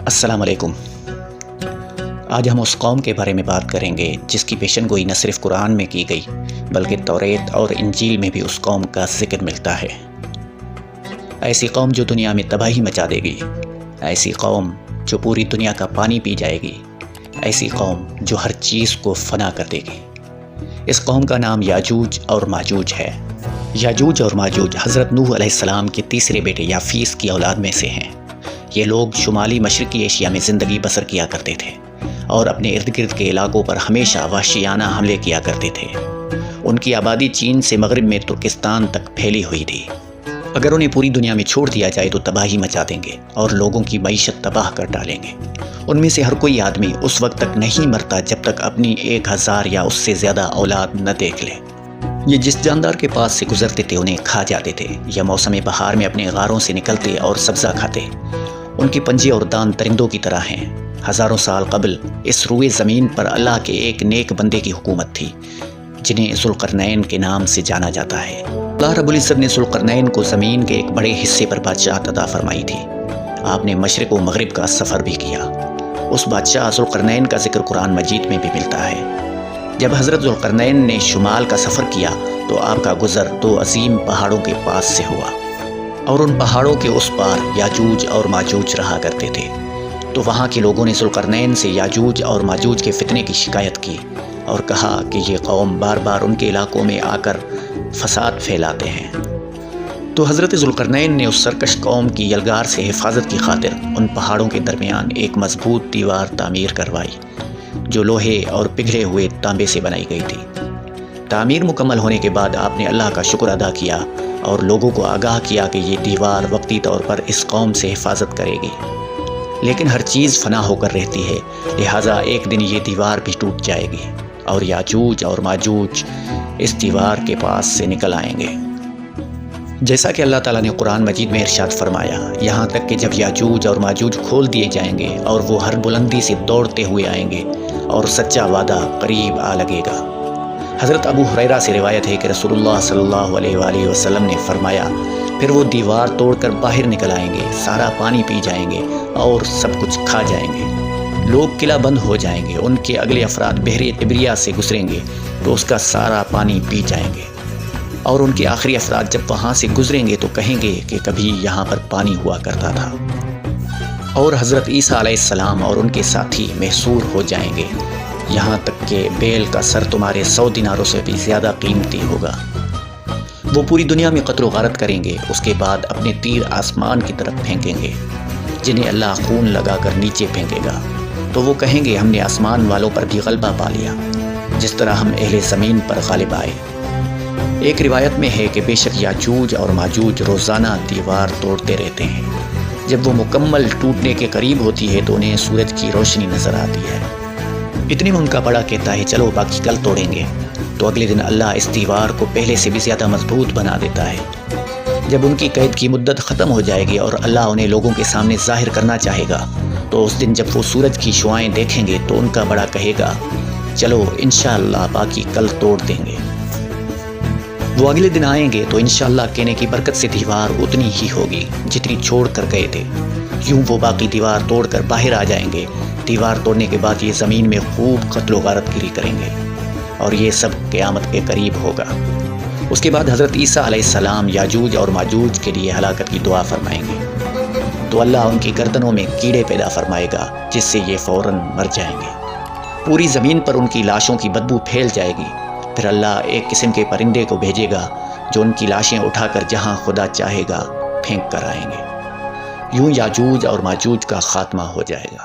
السلام علیکم۔ آج ہم اس قوم کے بارے میں بات کریں گے جس کی پیشن گوئی نہ صرف قرآن میں کی گئی بلکہ توریت اور انجیل میں بھی اس قوم کا ذکر ملتا ہے۔ ایسی قوم جو دنیا میں تباہی مچا دے گی، ایسی قوم جو پوری دنیا کا پانی پی جائے گی، ایسی قوم جو ہر چیز کو فنا کر دے گی۔ اس قوم کا نام یاجوج اور ماجوج ہے۔ یاجوج اور ماجوج حضرت نوح علیہ السلام کے تیسرے بیٹے یافیس کی اولاد میں سے ہیں۔ یہ لوگ شمالی مشرقی ایشیا میں زندگی بسر کیا کرتے تھے اور اپنے ارد گرد کے علاقوں پر ہمیشہ وحشیانہ حملے کیا کرتے تھے۔ ان کی آبادی چین سے مغرب میں ترکستان تک پھیلی ہوئی تھی۔ اگر انہیں پوری دنیا میں چھوڑ دیا جائے تو تباہی مچا دیں گے اور لوگوں کی معیشت تباہ کر ڈالیں گے۔ ان میں سے ہر کوئی آدمی اس وقت تک نہیں مرتا جب تک اپنی 1000 یا اس سے زیادہ اولاد نہ دیکھ لے۔ یہ جس جاندار کے پاس سے گزرتے تھے انہیں کھا جاتے تھے یا موسم بہار میں اپنے غاروں سے نکلتے اور سبزہ کھاتے۔ ان کے پنجے اور دان درندوں کی طرح ہیں۔ ہزاروں سال قبل اس روئے زمین پر اللہ کے ایک نیک بندے کی حکومت تھی جنہیں ذوالقرنین کے نام سے جانا جاتا ہے۔ اللہ رب العزت نے ذوالقرنین کو زمین کے ایک بڑے حصے پر بادشاہت عطا فرمائی تھی۔ آپ نے مشرق و مغرب کا سفر بھی کیا۔ اس بادشاہ ذوالقرنین کا ذکر قرآن مجید میں بھی ملتا ہے۔ جب حضرت ذوالقرنین نے شمال کا سفر کیا تو آپ کا گزر 2 عظیم پہاڑوں کے پاس سے ہوا، اور ان پہاڑوں کے اس پار یاجوج اور ماجوج رہا کرتے تھے۔ تو وہاں کے لوگوں نے ذوالقرنین سے یاجوج اور ماجوج کے فتنے کی شکایت کی اور کہا کہ یہ قوم بار بار ان کے علاقوں میں آ کر فساد پھیلاتے ہیں۔ تو حضرت ذوالقرنین نے اس سرکش قوم کی یلغار سے حفاظت کی خاطر ان پہاڑوں کے درمیان ایک مضبوط دیوار تعمیر کروائی جو لوہے اور پگھلے ہوئے تانبے سے بنائی گئی تھی۔ تعمیر مکمل ہونے کے بعد آپ نے اللہ کا شکر ادا کیا اور لوگوں کو آگاہ کیا کہ یہ دیوار وقتی طور پر اس قوم سے حفاظت کرے گی، لیکن ہر چیز فنا ہو کر رہتی ہے، لہٰذا ایک دن یہ دیوار بھی ٹوٹ جائے گی اور یاجوج اور ماجوج اس دیوار کے پاس سے نکل آئیں گے۔ جیسا کہ اللہ تعالیٰ نے قرآن مجید میں ارشاد فرمایا، یہاں تک کہ جب یاجوج اور ماجوج کھول دیے جائیں گے اور وہ ہر بلندی سے دوڑتے ہوئے آئیں گے اور سچا وعدہ قریب آ لگے گا۔ حضرت ابو ہریرہ سے روایت ہے کہ رسول اللہ صلی اللہ علیہ وآلہ وسلم نے فرمایا، پھر وہ دیوار توڑ کر باہر نکل آئیں گے، سارا پانی پی جائیں گے اور سب کچھ کھا جائیں گے۔ لوگ قلعہ بند ہو جائیں گے، ان کے اگلے افراد بحر عبریہ سے گزریں گے تو اس کا سارا پانی پی جائیں گے، اور ان کے آخری افراد جب وہاں سے گزریں گے تو کہیں گے کہ کبھی یہاں پر پانی ہوا کرتا تھا۔ اور حضرت عیسیٰ علیہ السلام اور ان کے ساتھی محصور ہو جائیں گے، یہاں تک کہ بیل کا سر تمہارے 100 دیناروں سے بھی زیادہ قیمتی ہوگا۔ وہ پوری دنیا میں قتل و غارت کریں گے، اس کے بعد اپنے تیر آسمان کی طرف پھینکیں گے جنہیں اللہ خون لگا کر نیچے پھینکے گا، تو وہ کہیں گے ہم نے آسمان والوں پر بھی غلبہ پا لیا جس طرح ہم اہل زمین پر غالب آئے۔ ایک روایت میں ہے کہ بے شک یاجوج اور ماجوج روزانہ دیوار توڑتے رہتے ہیں۔ جب وہ مکمل ٹوٹنے کے قریب ہوتی ہے تو انہیں سورج کی روشنی نظر آتی ہے۔ اتنے میں ان کا بڑا کہتا ہے چلو باقی کل توڑیں گے، تو اگلے دن اللہ اس دیوار کو پہلے سے بھی زیادہ مضبوط بنا دیتا ہے۔ جب ان کی قید کی مدت ختم ہو جائے گی اور اللہ انہیں لوگوں کے سامنے ظاہر کرنا چاہے گا تو اس دن جب وہ سورج کی شعاعیں دیکھیں گے تو ان کا بڑا کہے گا چلو انشاءاللہ باقی کل توڑ دیں گے۔ وہ اگلے دن آئیں گے تو انشاءاللہ کہنے کی برکت سے دیوار اتنی ہی ہوگی جتنی چھوڑ کر گئے تھے۔ یوں وہ باقی دیوار توڑ کر باہر آ جائیں گے۔ دیوار توڑنے کے بعد یہ زمین میں خوب قتل و غارت گیری کریں گے اور یہ سب قیامت کے قریب ہوگا۔ اس کے بعد حضرت عیسیٰ علیہ السلام یاجوج اور ماجوج کے لیے ہلاکت کی دعا فرمائیں گے تو اللہ ان کی گردنوں میں کیڑے پیدا فرمائے گا جس سے یہ فوراً مر جائیں گے۔ پوری زمین پر ان کی لاشوں کی بدبو پھیل جائے گی۔ پھر اللہ ایک قسم کے پرندے کو بھیجے گا جو ان کی لاشیں اٹھا کر جہاں خدا چاہے گا پھینک کر آئیں گے۔ یوں یاجوج اور ماجوج کا خاتمہ ہو جائے گا۔